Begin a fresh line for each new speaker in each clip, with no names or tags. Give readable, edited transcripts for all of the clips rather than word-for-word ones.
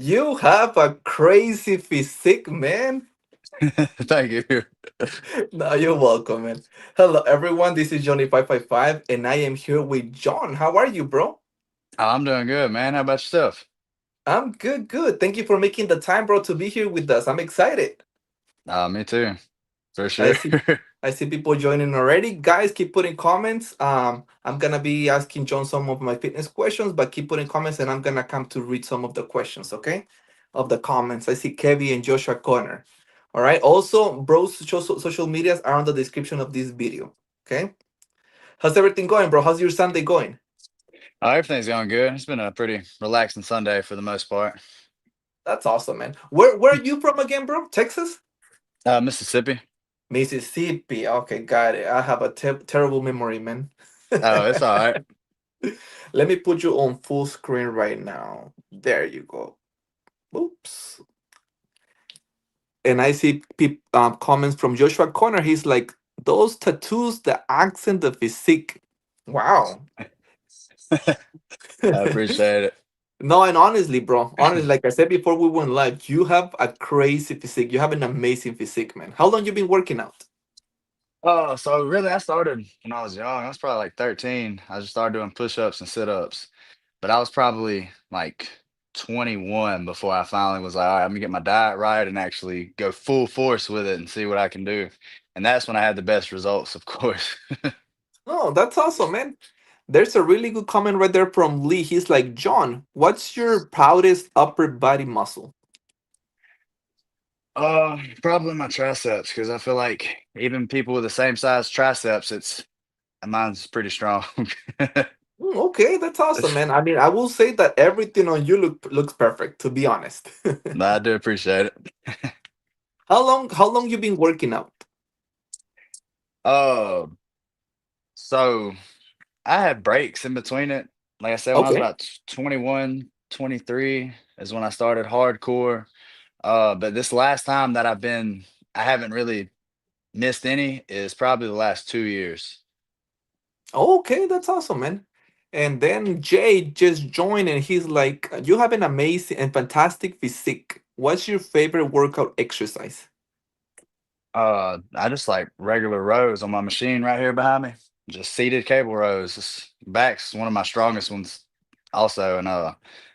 You have a crazy physique, man.
Thank you.
No, you're welcome, man. Hello, everyone. This is Johnny555, and I am here with John. How are you, bro?
I'm doing good, man. How about yourself?
I'm good, good. Thank you for making the time, bro, to be here with us. I'm excited.
Me too, for
I
sure.
see I see people joining already. Guys, keep putting comments. I'm gonna be asking John some of my fitness questions, but keep putting comments and I'm gonna come to read some of the questions, okay? Of the comments. I see Kevin and Joshua Corner. All right. Also, bros, social medias are on the description of this video. Okay. How's everything going, bro? How's your Sunday going?
Everything's going good. It's been a pretty relaxing Sunday for the most part.
That's awesome, man. Where are you from again, bro? Texas?
Mississippi.
Mississippi. Okay, got it. I have a terrible memory, man.
Oh, it's all right.
Let me put you on full screen right now. There you go. Oops. And I see comments from Joshua Corner. He's like, those tattoos, the accent, the physique. Wow.
I appreciate it.
No, and honestly, bro, honestly, like I said before we went live, you have a crazy physique. You have an amazing physique, man. How long you been working out?
Oh, so really, I started when I was young. I was probably like 13. I just started doing push-ups and sit-ups. But I was probably like 21 before I finally was like, all right, I'm gonna get my diet right and actually go full force with it and see what I can do. And that's when I had the best results, of course.
Oh, that's awesome, man. There's a really good comment right there from Lee. He's like, John, what's your proudest upper body muscle?
Probably my triceps because I feel like even people with the same size triceps, it's mine's pretty strong.
Okay, that's awesome, man. I mean, I will say that everything on you looks perfect, to be honest.
I do appreciate it.
How long you been working out?
Uh, so I had breaks in between it. Like I said, when I was
Okay.
about 21, 23 is when I started hardcore. But this last time that I haven't really missed any is probably the last 2 years.
Okay, that's awesome, man. And then Jay just joined and he's like, you have an amazing and fantastic physique. What's your favorite workout exercise?
I just like regular rows on my machine right here behind me. Just seated cable rows. Back's one of my strongest ones also, and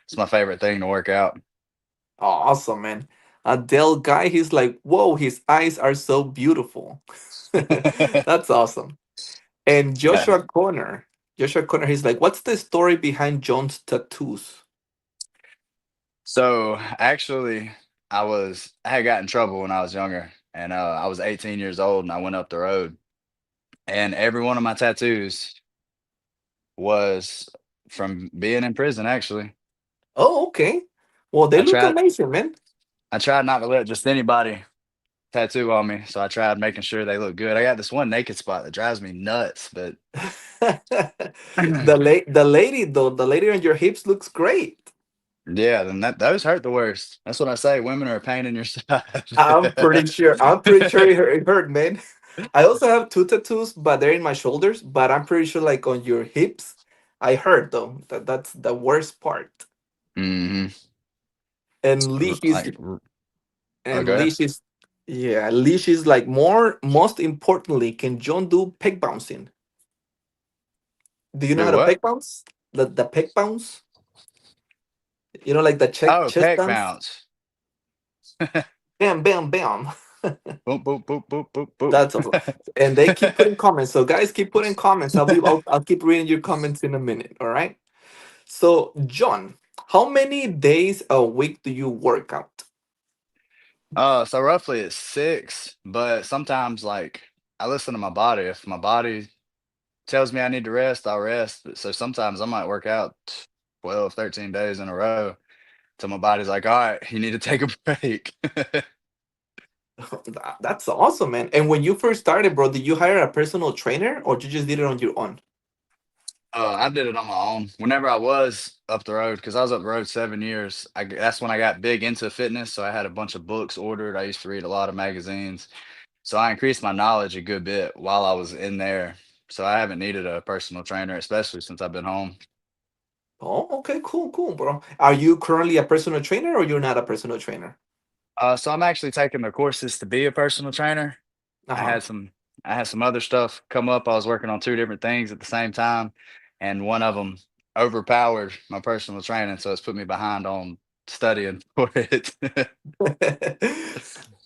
it's my favorite thing to work out.
Awesome, man. Adele guy, he's like, whoa, his eyes are so beautiful. That's awesome. And Joshua Connor, he's like, what's the story behind John's tattoos?
So actually, I had got in trouble when I was younger, and I was 18 years old, and I went up the road, and every one of my tattoos was from being in prison. Actually,
Oh, okay. Well, they
I
look
tried
amazing, man.
I tried not to let just anybody tattoo on me, so I tried making sure they look good. I got this one naked spot that drives me nuts, but
The lady on your hips looks great.
yeah, then those hurt the worst. That's what I say. Women are a pain in your side.
I'm pretty sure it hurt, man. I also have two tattoos, but they're in my shoulders. But I'm pretty sure, like on your hips, I hurt though. That's the worst part.
Hmm.
And Lee is
Oh,
and
go ahead.
Leash is yeah, Leash is like most importantly, can John do peg bouncing? Do you know how
Do
to
what?
peg bounce? The peg bounce? Like the
Oh,
chest
pec
dance?
bounce.
Bam, bam, bam.
Boop, boop, boop, boop, boop, boop.
That's awesome. And they keep putting comments. So guys, keep putting comments. I'll keep reading your comments in a minute. All right. So John, how many days a week do you work out?
So roughly it's 6, but sometimes like I listen to my body. If my body tells me I need to rest, I'll rest. So sometimes I might work out 12, 13 days in a row till my body's like, all right, you need to take a break.
That's awesome, man. And when you first started, bro, did you hire a personal trainer or you just did it on your own?
I did it on my own. Whenever I was up the road, because I was up the road 7 years, that's when I got big into fitness. So I had a bunch of books ordered. I used to read a lot of magazines. So I increased my knowledge a good bit while I was in there. So I haven't needed a personal trainer, especially since I've been home.
Oh, okay, cool, cool, bro. Are you currently a personal trainer or you're not a personal trainer?
So I'm actually taking the courses to be a personal trainer. I
Uh-huh.
had some I had some other stuff come up. I was working on two different things at the same time, and one of them overpowered my personal training, so it's put me behind on studying for it.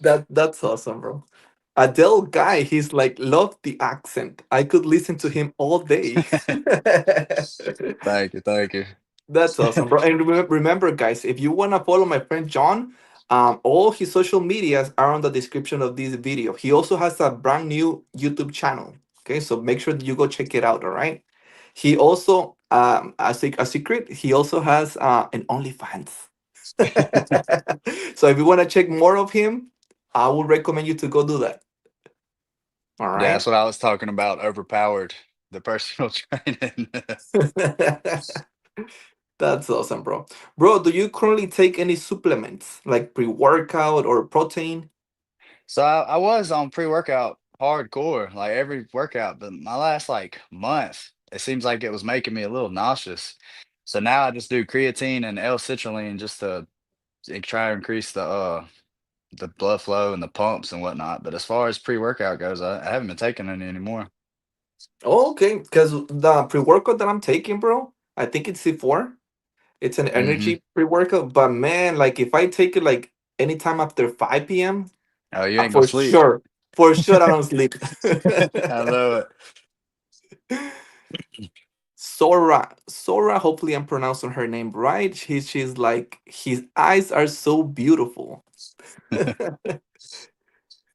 That's awesome, bro. Adele guy, he's like, love the accent. I could listen to him all day.
Thank you, thank you.
That's awesome, bro. And remember, guys, if you want to follow my friend John, all his social medias are on the description of this video. He also has a brand new YouTube channel. Okay, so make sure that you go check it out. All right. He also, a secret, he also has an OnlyFans. So if you want to check more of him, I would recommend you to go do that. All
Yeah,
right.
that's what I was talking about. Overpowered the personal training.
That's awesome, bro. Bro, do you currently take any supplements like pre-workout or protein?
So I was on pre-workout hardcore, like every workout, but my last like month, it seems like it was making me a little nauseous. So now I just do creatine and L-citrulline just to try to increase the blood flow and the pumps and whatnot. But as far as pre-workout goes, I haven't been taking any anymore.
Oh, okay, because the pre-workout that I'm taking, bro, I think it's C4. It's an
Hmm.
energy pre-workout, but man, like if I take it like anytime after 5 p.m.,
Oh, you ain't gonna
for
sleep.
sure, for sure I don't sleep.
I love
Sora, hopefully I'm pronouncing her name right. She's like, his eyes are so beautiful.
it.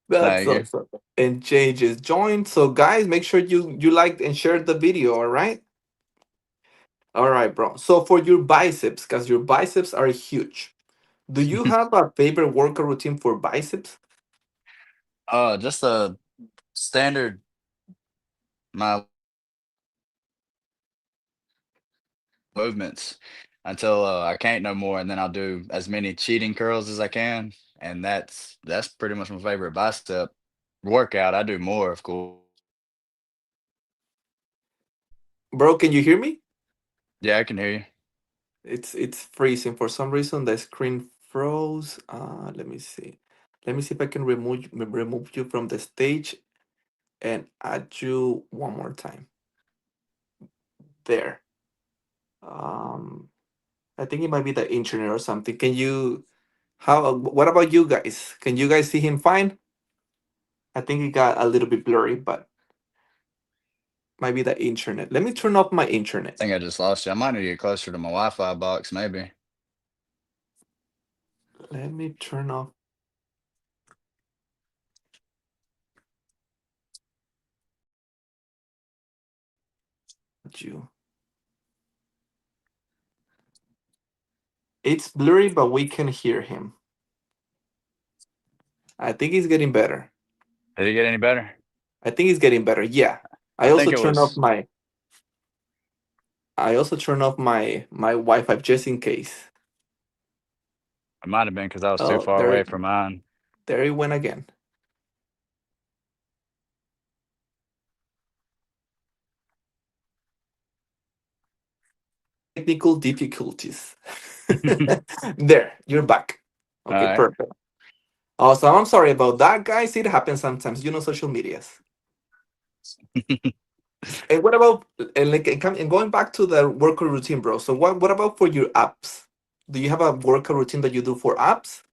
That's
Thank you.
awesome. And Jay just joined. So guys, make sure you liked and shared the video, all right? All right, bro. So for your biceps, because your biceps are huge. Do you have a favorite workout routine for biceps?
Just a standard my movements until I can't no more, and then I'll do as many cheating curls as I can, and that's pretty much my favorite bicep workout. I do more, of course.
Bro, can you hear me?
Yeah, I can hear you.
It's freezing. For some reason the screen froze. Let me see. Let me see if I can remove you from the stage and add you one more time. There. Um I think it might be the internet or something. Can you how what about you guys? Can you guys see him fine? I think it got a little bit blurry, but might be the internet. Let me turn off my
I
internet.
think I just lost you. I might need to get closer to my Wi-Fi box, maybe.
Let me turn off you. It's blurry, but we can hear him. I think he's getting better.
Did it get any better?
I think he's getting better. Yeah. I
I
also
think it
turn off
was.
my I also turn off my Wi-Fi just in case.
It might have been because I was too
Oh,
far away from mine.
there he went again. Technical difficulties. There, you're back.
All
Okay,
right.
perfect. Awesome. I'm sorry about that, guys. It happens sometimes. You know, social medias. And what about and going back to the workout routine, bro? So what about for your apps? Do you have a workout routine that you do for apps?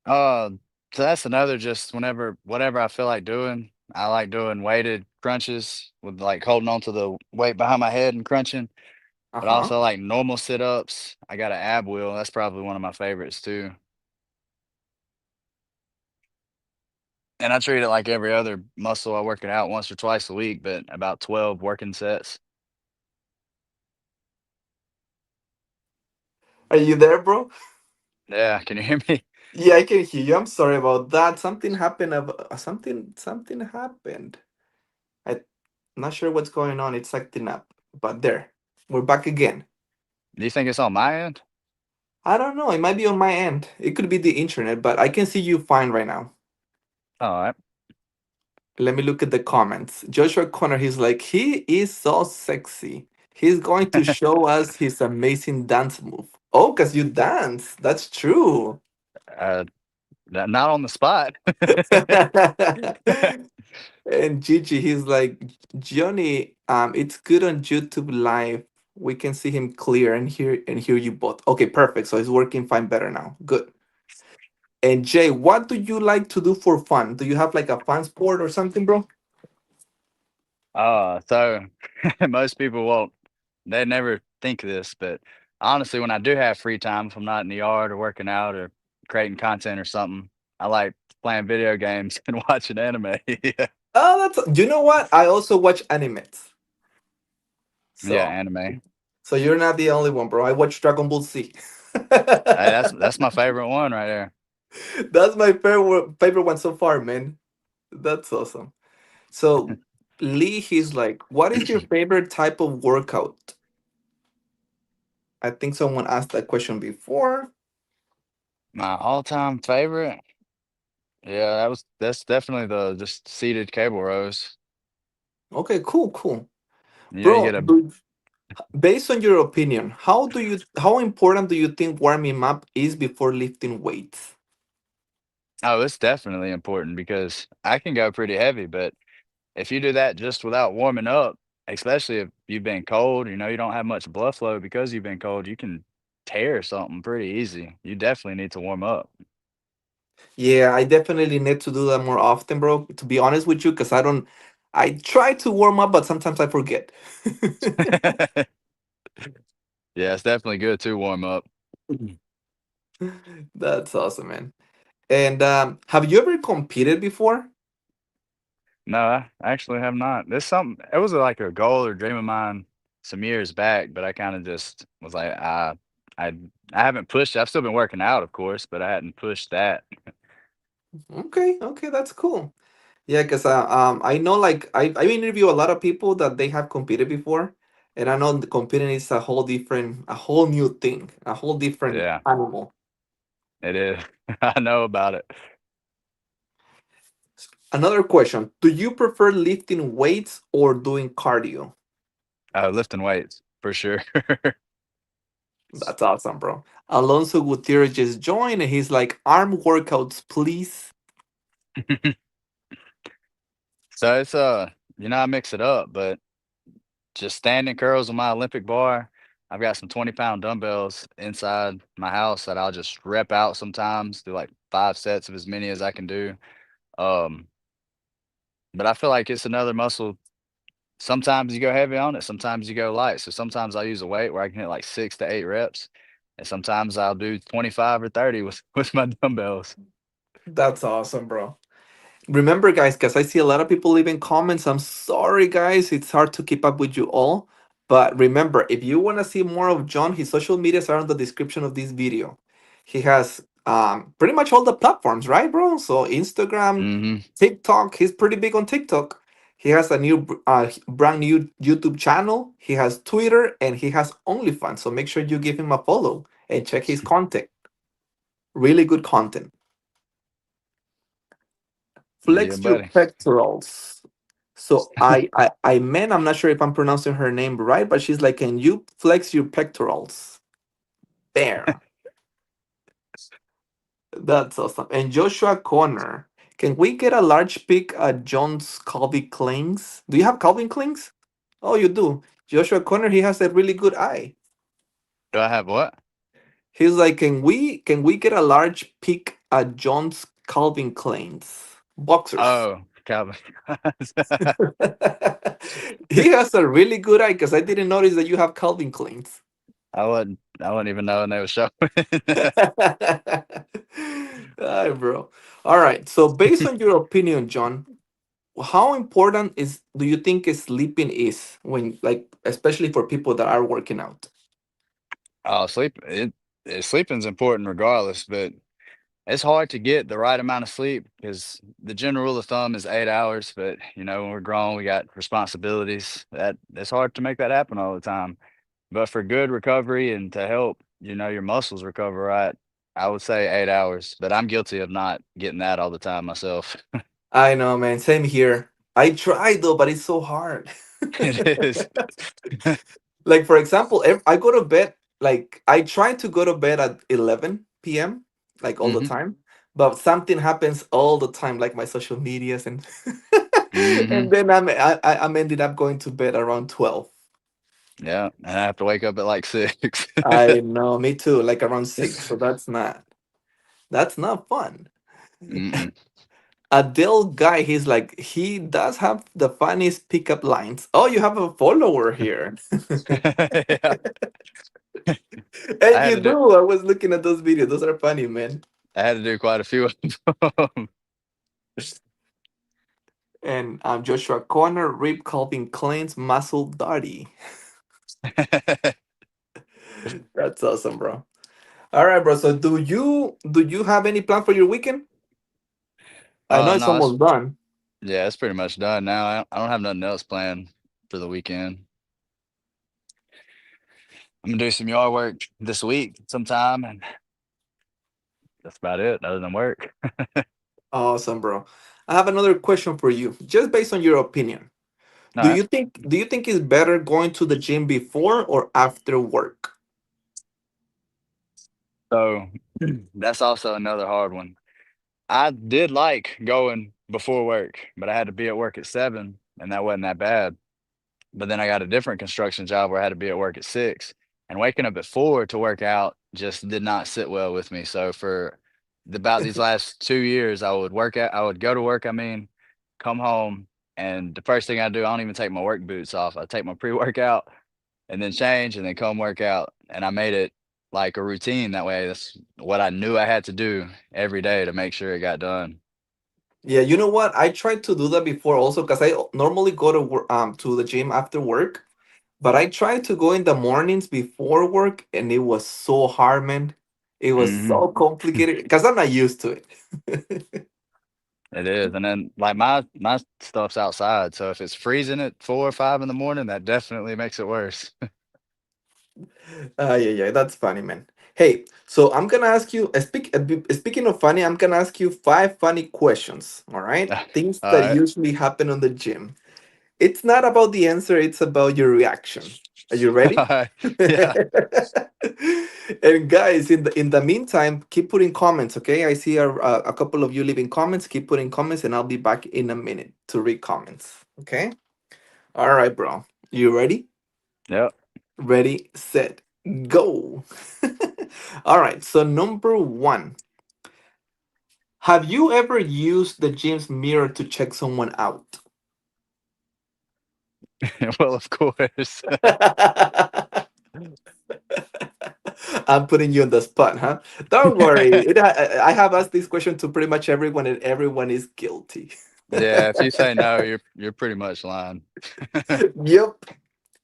Uh, so that's another just whatever I feel like doing. I like doing weighted crunches with like holding on to the weight behind my head and crunching,
Uh
but
huh.
also like normal sit-ups. I got an ab wheel. That's probably one of my favorites too. And I treat it like every other muscle. I work it out once or twice a week, but about 12 working sets.
Are you there, bro?
Yeah, can you hear me?
Yeah, I can hear you. I'm sorry about that. Something happened. Something happened. I'm not sure what's going on. It's acting up. But there, we're back again.
Do you think it's on my end?
I don't know. It might be on my end. It could be the internet, but I can see you fine right now.
All right.
Let me look at the comments. Joshua Connor, he's like, he is so sexy. He's going to show us his amazing dance move. Oh, because you dance. That's true.
Uh, not on the spot.
And Gigi, he's like, Johnny, it's good on YouTube Live. We can see him clear and hear you both. Okay, perfect. So it's working fine better now. Good. And Jay, what do you like to do for fun? Do you have like a fun sport or something, bro?
So most people won't, they never think of this, but honestly, when I do have free time, if I'm not in the yard or working out or creating content or something, I like playing video games and watching anime. Yeah.
Oh, that's you know what? I also watch animes.
Yeah,
So
anime.
so you're not the only one, bro. I watch Dragon Ball Z.
Hey, that's my favorite one right there.
That's my favorite one so far, man. That's awesome. So Lee, he's like, what is your favorite type of workout? I think someone asked that question before.
My all-time favorite? Yeah, that's definitely the just seated cable rows.
Okay, cool, cool.
You
Bro,
get a
based on your opinion, how important do you think warming up is before lifting weights?
oh, it's definitely important because I can go pretty heavy, but if you do that just without warming up, especially if you've been cold, you don't have much blood flow because you've been cold, you can tear something pretty easy. You definitely need to warm up.
Yeah, I definitely need to do that more often, bro. To be honest with you, because I try to warm up, but sometimes I forget.
Yeah, it's definitely good to warm up.
That's awesome, man. And have you ever competed before?
No, I actually have not. This something it was like a goal or dream of mine some years back, but I kind of just was like, I I haven't pushed. I've still been working out, of course, but I hadn't pushed that.
Okay, okay, that's cool. Yeah, because I know like I interview a lot of people that they have competed before, and I know the competing is a whole new thing, a whole different
Yeah,
animal.
it is. I know about it.
Another question: do you prefer lifting weights or doing cardio?
Lifting weights for sure.
That's awesome, bro. Alonso Gutierrez just joined, and he's like, "Arm workouts, please."
So it's I mix it up, but just standing curls on my Olympic bar. I've got some 20-pound dumbbells inside my house that I'll just rep out sometimes, do like 5 sets of as many as I can do. Um, but I feel like it's another muscle. Sometimes you go heavy on it, sometimes you go light. So sometimes I'll use a weight where I can hit like 6 to 8 reps, and sometimes I'll do 25 or 30 with with my dumbbells.
That's awesome, bro. Remember, guys, because I see a lot of people leaving comments. I'm sorry, guys. It's hard to keep up with you all. But remember, if you want to see more of John, his social medias are in the description of this video. He has pretty much all the platforms, right, bro? So Instagram,
Hmm.
TikTok. He's pretty big on TikTok. He has a brand new YouTube channel. He has Twitter and he has OnlyFans. So make sure you give him a follow and check his content. Really good content.
Yeah,
Flex your
buddy.
pectorals. So I meant I'm not sure if I'm pronouncing her name right, but she's like, can you flex your pectorals? Bam. That's awesome. And Joshua Connor, can we get a large pick at John's Calvin Klings? Do you have Calvin Klings? Oh, you do. Joshua Connor, he has a really good eye.
Do I have what?
He's like, can we get a large pick at John's Calvin Klings? Boxers.
Oh, Calvin.
He has a really good eye because I didn't notice that you have Calvin Kleins.
I wouldn't even know when they were showing.
Hi, bro. All right. So, based on your opinion, John, how important is do you think sleeping is when, like, especially for people that are working out?
Oh, sleeping's important regardless, but it's hard to get the right amount of sleep because the general rule of thumb is 8 hours. But when we're grown, we got responsibilities. That it's hard to make that happen all the time. But for good recovery and to help, your muscles recover right, I would say 8 hours. But I'm guilty of not getting that all the time myself.
I know, man. Same here. I try though, but it's so hard.
It is.
Like for example, I go to bed, like I try to go to bed at 11 p.m. like all the
Hmm.
time, but something happens all the time, like my social medias and
Hmm.
and then I'm ended up going to bed around 12.
Yeah, and I have to wake up at like 6.
I know, me too, like around 6. So that's not fun.
Mm-mm.
Adele guy, he's like, he does have the funniest pickup lines. Oh, you have a follower here.
Yeah, I
And
had
you
to do
do. I was looking at those videos. Those are funny, man.
I had to do quite a few of them.
And Joshua Corner, Rip Calvin Klein's Muscle Daddy. That's awesome, bro. All right, bro. So do you have any plan for your weekend? I know it's
No,
almost done.
yeah, it's pretty much done now. I don't have nothing else planned for the weekend. I'm gonna do some yard work this week sometime, and that's about it, other than work.
Awesome, bro. I have another question for you, just based on your opinion.
All
Do
right.
you think it's better going to the gym before or after work?
So that's also another hard one. I did like going before work, but I had to be at work at 7, and that wasn't that bad. But then I got a different construction job where I had to be at work at 6, and waking up at 4 to work out just did not sit well with me. So for about these last 2 years, I would go to work, I mean, come home, and the first thing I do, I don't even take my work boots off. I take my pre-workout and then change and then come work out. And I made it like a routine that way. That's what I knew I had to do every day to make sure it got done.
Yeah, you know what? I tried to do that before also because I normally go to the gym after work, but I tried to go in the mornings before work, and it was so hard, man. It was
Mhm.
so complicated because I'm not used to it.
It is, and then, like, my stuff's outside, so if it's freezing at 4 or 5 in the morning, that definitely makes it worse.
Yeah, that's funny, man. Hey, so I'm gonna ask you. Speaking of funny, I'm gonna ask you 5 funny questions. All right, things that
Alright.
usually happen on the gym. It's not about the answer, it's about your reaction. Are you ready?
Alright. Yeah.
And guys, in the meantime, keep putting comments, okay? I see a couple of you leaving comments. Keep putting comments, and I'll be back in a minute to read comments. Okay? All right, bro. You ready?
Yep.
Ready, set, go. All right. So number one, have you ever used the gym's mirror to check someone out?
Well, of course.
I'm putting you on the spot, huh? Don't worry. I have asked this question to pretty much everyone, and everyone is guilty.
Yeah, if you say no, you're pretty much lying.
Yep.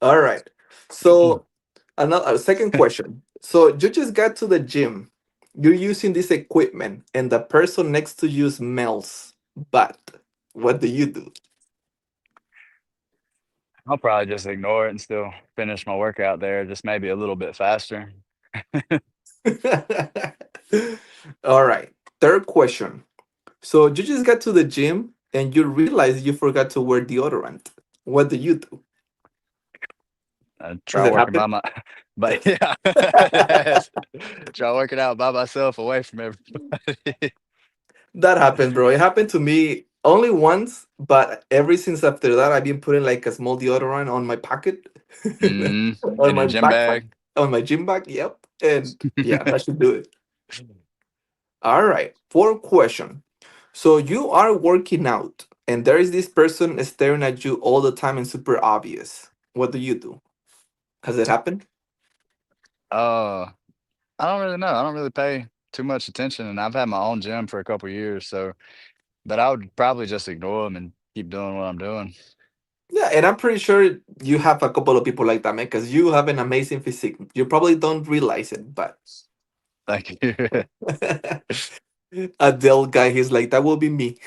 All right. So, another second question. So, you just got to the gym. You're using this equipment, and the person next to you smells bad. What do you do?
I'll probably just ignore it and still finish my workout there, just maybe a little bit faster.
All right. Third question. So, you just got to the gym and you realize you forgot to wear deodorant. What do you do?
I
Does
try
it
working by
happen?
my but yeah, yes. Try working out by myself away from everybody.
That happened, bro. It happened to me only once, but ever since after that, I've been putting like a small deodorant on my pocket,
Mm,
on
in your
my
gym
backpack,
bag.
on my gym bag. Yep. And yeah, that should do it. All right. Fourth question. So you are working out, and there is this person staring at you all the time and super obvious. What do you do? Has it happened?
Uh, I don't really know. I don't really pay too much attention, and I've had my own gym for a couple years, so but I would probably just ignore them and keep doing what I'm doing.
Yeah, and I'm pretty sure you have a couple of people like that, man, because you have an amazing physique. You probably don't realize it, but
Thank you.
Adele guy, he's like, that will be me.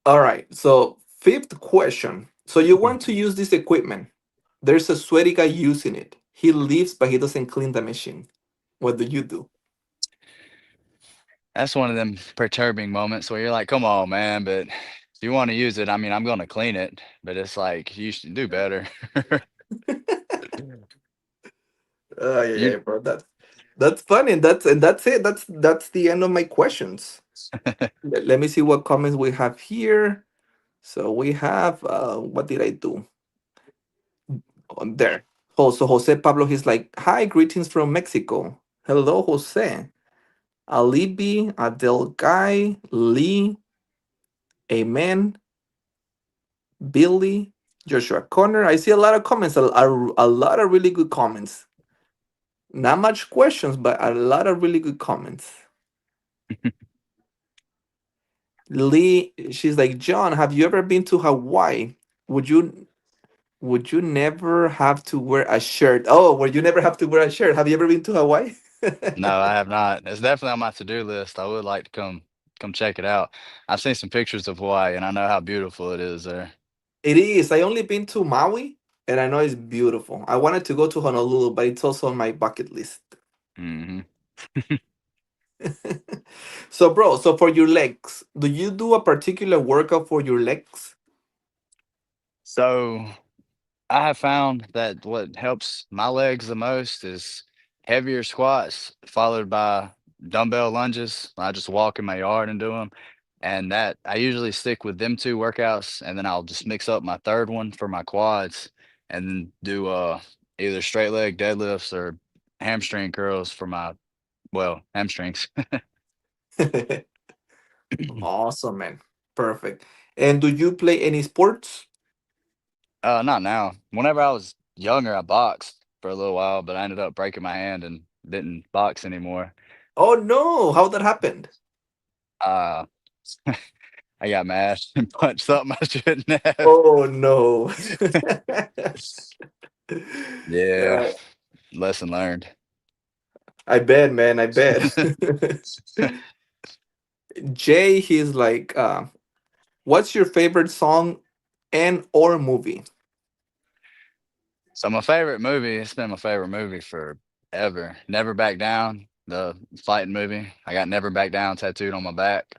All right. So, fifth question. So, you want to use this equipment. There's a sweaty guy using it. He leaves, but he doesn't clean the machine. What do you do?
That's one of them perturbing moments where you're like, "Come on, man," but you want to use it, I mean, I'm going to clean it, but it's like you should do better.
Yeah,
You
yeah, bro. That's funny, and that's it. That's the end of my questions. Let me see what comments we have here. So we have what did I do on there? Oh, so Jose Pablo, he's like, "Hi, greetings from Mexico. Hello, Jose. Alibi, Adel Guy, Lee, Amen, Billy, Joshua Connor." I see a lot of comments. A lot of really good comments. Not much questions, but a lot of really good comments. Lee, she's like, John, have you ever been to Hawaii? Would you would you never have to wear a shirt? Oh, would you never have to wear a shirt? Have you ever been to Hawaii?
No, I have not. It's definitely on my to-do list. I would like to come check it out. I've seen some pictures of Hawaii, and I know how beautiful it is there.
It is. I only been to Maui, and I know it's beautiful. I wanted to go to Honolulu, but it's also on my bucket list.
Hmm.
So, bro, so for your legs, do you do a particular workout for your legs?
So I have found that what helps my legs the most is heavier squats followed by dumbbell lunges. I just walk in my yard and do them. And that I usually stick with them two workouts, and then I'll just mix up my third one for my quads and then do either straight leg deadlifts or hamstring curls for my, well, hamstrings.
Awesome, man. Perfect. And do you play any sports?
Not now. Whenever I was younger, I boxed for a little while, but I ended up breaking my hand and didn't box anymore.
Oh no, how that happened?
Uh, I got mad and punched something I shouldn't have.
Oh no.
Yeah,
Uh,
lesson learned.
I bet, man. I bet. Jay, he's like, what's your favorite song and or movie?
So my favorite movie, it's been my favorite movie forever. Never Back Down, the fighting movie. I got Never Back Down tattooed on my back.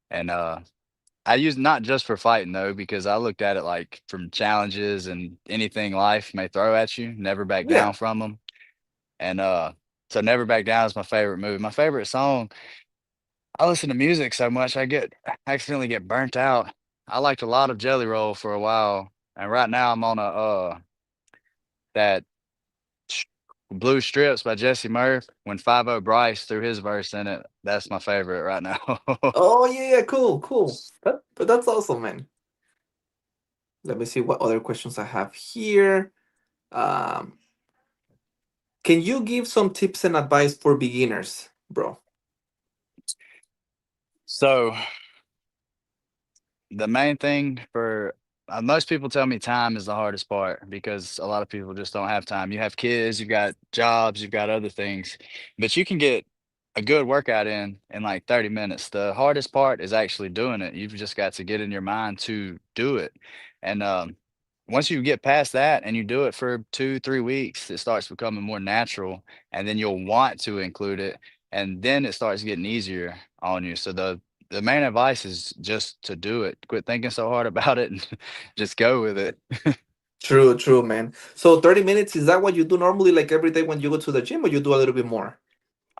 And I use not just for fighting though, because I looked at it like from challenges and anything life may throw at you, never back
Yeah,
down from them. And so Never Back Down is my favorite movie. My favorite song, I listen to music so much I accidentally get burnt out. I liked a lot of Jelly Roll for a while, and right now I'm on a that Sh Blue Strips by Jesse Murph. When 5 Bryce threw his verse in it, that's my favorite right now.
oh yeah, yeah, cool, cool. But that's awesome, man. Let me see what other questions I have here. Um, can you give some tips and advice for beginners, bro?
So the main thing for most people tell me time is the hardest part because a lot of people just don't have time. You have kids, you've got jobs, you've got other things, but you can get a good workout in like 30 minutes. The hardest part is actually doing it. You've just got to get in your mind to do it. And once you get past that and you do it for 2, 3 weeks, it starts becoming more natural, and then you'll want to include it, and then it starts getting easier on you. So the main advice is just to do it. Quit thinking so hard about it and just go with it.
True, true, man. So 30 minutes, is that what you do normally, like every day when you go to the gym, or you do a little bit more?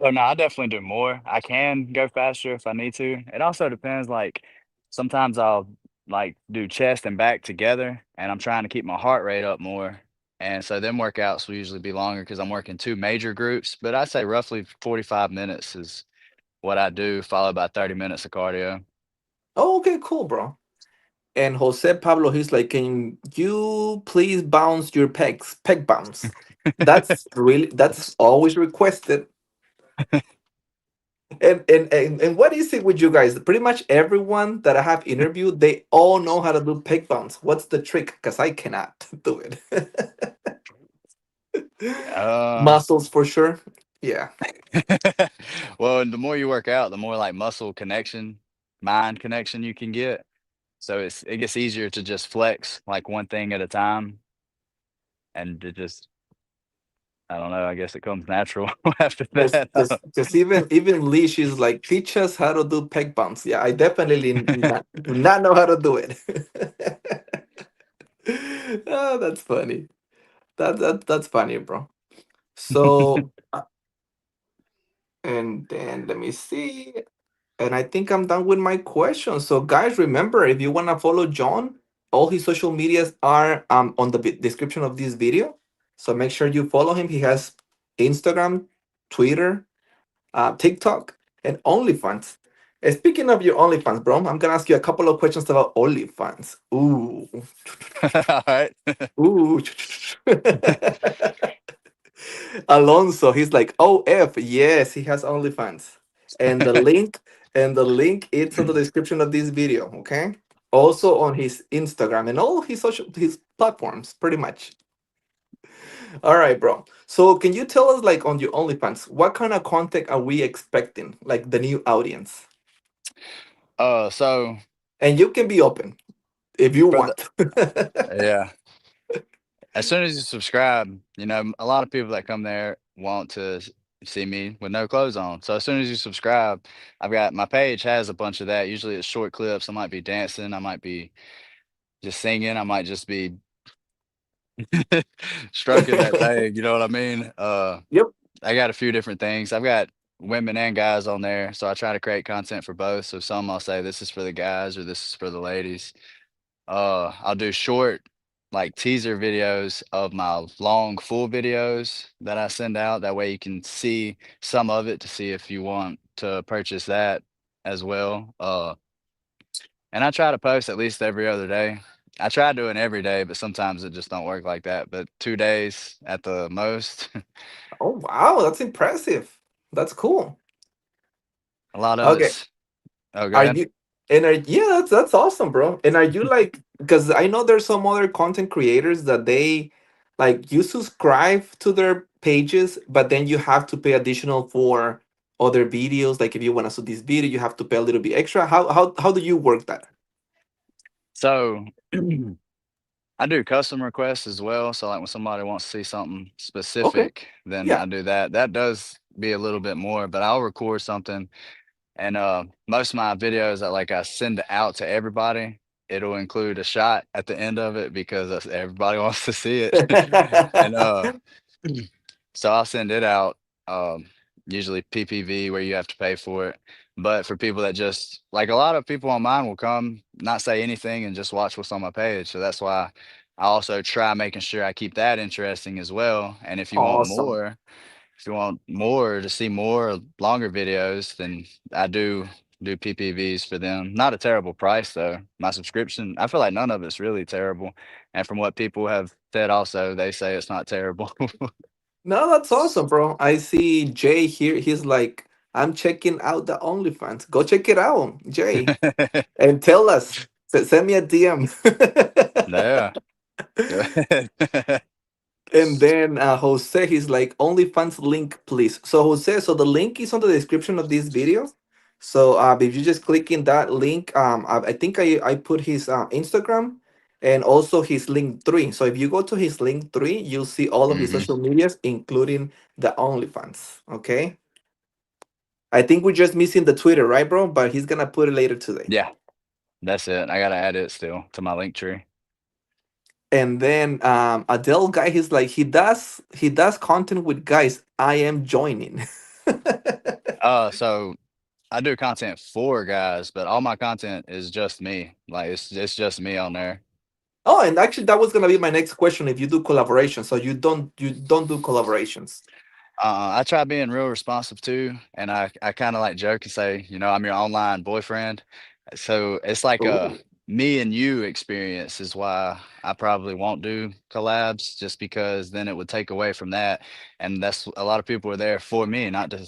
Oh, no, I definitely do more. I can go faster if I need to. It also depends, like, sometimes I'll, like, do chest and back together, and I'm trying to keep my heart rate up more, and so them workouts will usually be longer because 'cause I'm working 2 major groups, but I'd say roughly 45 minutes is what I do, followed by 30 minutes of cardio.
Oh, okay, cool, bro. And Jose Pablo, he's like, can you please bounce your pegs, peg bounce? That's always requested. And what is it with you guys? Pretty much everyone that I have interviewed, they all know how to do peg bounce. What's the trick? Because I cannot do it.
Uh
Muscles for sure. Yeah,
Well, and the more you work out, the more, like, muscle connection, mind connection you can get. So it gets easier to just flex, like, one thing at a time and to just I don't know. I guess it comes natural after
Just,
that.
just, just even Lee, she's like, teach us how to do peg bumps. Yeah, I definitely do not know how to do it. Oh, that's funny. That's funny, bro. So, and then let me see. And I think I'm done with my questions. So, guys, remember, if you want to follow John, all his social medias are on the description of this video. So make sure you follow him. He has Instagram, Twitter, TikTok, and OnlyFans. Speaking of your OnlyFans, bro, I'm gonna ask you a couple of questions about OnlyFans. Ooh,
All right.
ooh. Alonso, he's like, oh F, yes, he has OnlyFans, and the link it's on the description of this video. Okay, also on his Instagram and all his platforms, pretty much. All right, bro. So can you tell us, like, on your OnlyFans, what kind of content are we expecting, like the new audience?
So
And you can be open if you
for the
want.
yeah, as soon as you subscribe, a lot of people that come there want to see me with no clothes on. So as soon as you subscribe, I've got my page has a bunch of that. Usually it's short clips. I might be dancing. I might be just singing. I might just be stroking that thing. You know what I mean?
Yep.
I got a few different things. I've got women and guys on there, so I try to create content for both. So some I'll say this is for the guys or this is for the ladies. I'll do short, like teaser videos of my long full videos that I send out. That way you can see some of it to see if you want to purchase that as well. And I try to post at least every other day. I try doing every day, but sometimes it just don't work like that. But 2 days at the most.
Oh wow, that's impressive. That's cool.
A lot of
Okay.
it's oh, go
Are
ahead.
you yeah, that's awesome, bro. And are you like, because I know there's some other content creators that they, like, you subscribe to their pages, but then you have to pay additional for other videos. Like if you want to see this video, you have to pay a little bit extra. How do you work that?
So I do custom requests as well. So like when somebody wants to see something
Okay.
specific, then
Yeah.
I do that. That does be a little bit more, but I'll record something and most of my videos that like I send out to everybody, it'll include a shot at the end of it because everybody wants to see it. And so I'll send it out, usually PPV where you have to pay for it. But for people that just like a lot of people on mine will come, not say anything, and just watch what's on my page. So that's why I also try making sure I keep that interesting as well. And
Awesome.
if you want more to see more longer videos, then I do PPVs for them. Not a terrible price though. My subscription, I feel like none of it's really terrible. And from what people have said also, they say it's not terrible.
No, that's awesome, bro. I see Jay here. He's like, I'm checking out the OnlyFans. Go check it out, Jay, and tell us. Send me a DM.
Yeah. Go ahead.
And then Jose, he's like, OnlyFans link, please. So Jose, so the link is on the description of this video. So if you just click in that link, I think I put his Instagram and also his Linktree. So if you go to his Linktree, you'll see all of his
Mhm.
social medias, including the OnlyFans. Okay. I think we're just missing the Twitter, right, bro? But he's gonna put it later today.
Yeah, that's it. I gotta add it still to my link tree.
And then Adele guy, he's like, he does content with guys. I am joining.
So I do content for guys, but all my content is just me. Like it's just me on there.
Oh, and actually, that was gonna be my next question. If you do collaborations, so you don't do collaborations.
I try being real responsive too, and I kind of like joke and say, I'm your online boyfriend. So it's like a
Ooh,
me and you experience is why I probably won't do collabs, just because then it would take away from that, and that's a lot of people are there for me, not to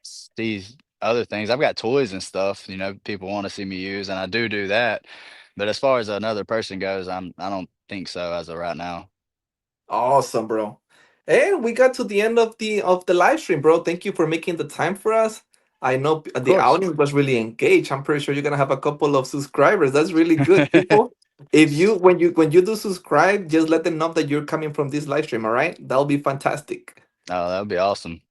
see other things. I've got toys and stuff, people want to see me use, and I do that. But as far as another person goes, I don't think so as of right now.
awesome, bro. And we got to the end of the live stream, bro. Thank you for making the time for us. I know
Of
the
course.
audience was really engaged. I'm pretty sure you're gonna have a couple of subscribers. That's really good, people. If you when you do subscribe, just let them know that you're coming from this live stream. All right, that'll be fantastic.
Oh, that would be awesome.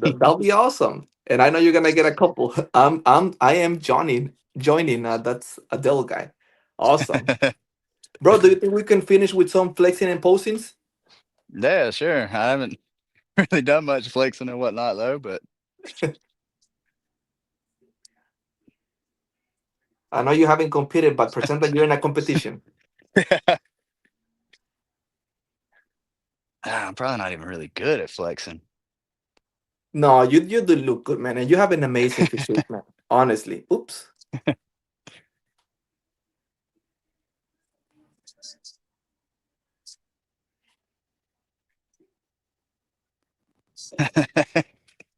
That'll be awesome. And I know you're gonna get a couple. I am joining. That's Adele guy. Awesome, bro. Do you think we can finish with some flexing and postings?
Yeah, sure. I haven't really done much flexing and whatnot though, but
I know you haven't competed, but pretend that you're in a competition.
I'm probably not even really good at flexing.
No, you do look good, man, and you have an amazing physique, man. Honestly. Oops.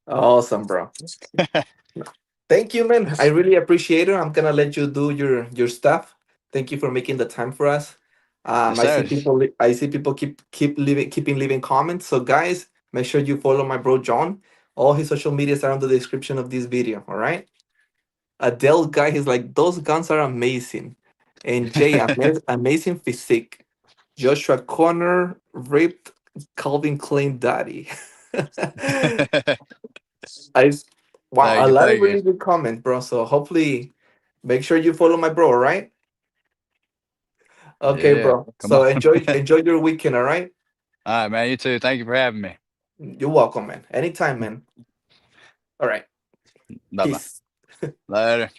Awesome, bro. Thank you, man. I really appreciate it. I'm gonna let you do your stuff. Thank you for making the time for us.
Yes,
I see
sir.
people. I see people keeping leaving comments. So, guys, make sure you follow my bro John. All his social medias are in the description of this video. All right. Adele guy, he's like those guns are amazing. And Jay, amazing physique. Joshua Connor ripped Calvin Klein daddy. I wow, a
Thank you,
lot of
thank you.
really good comments, bro. So hopefully, make sure you follow my bro. All right? Okay,
Yeah,
bro.
come
So
on.
enjoy your weekend. All right?
All right, man. You too. Thank you for having me.
You're welcome, man. Anytime, man. All right.
Bye bye.
Peace.
Later.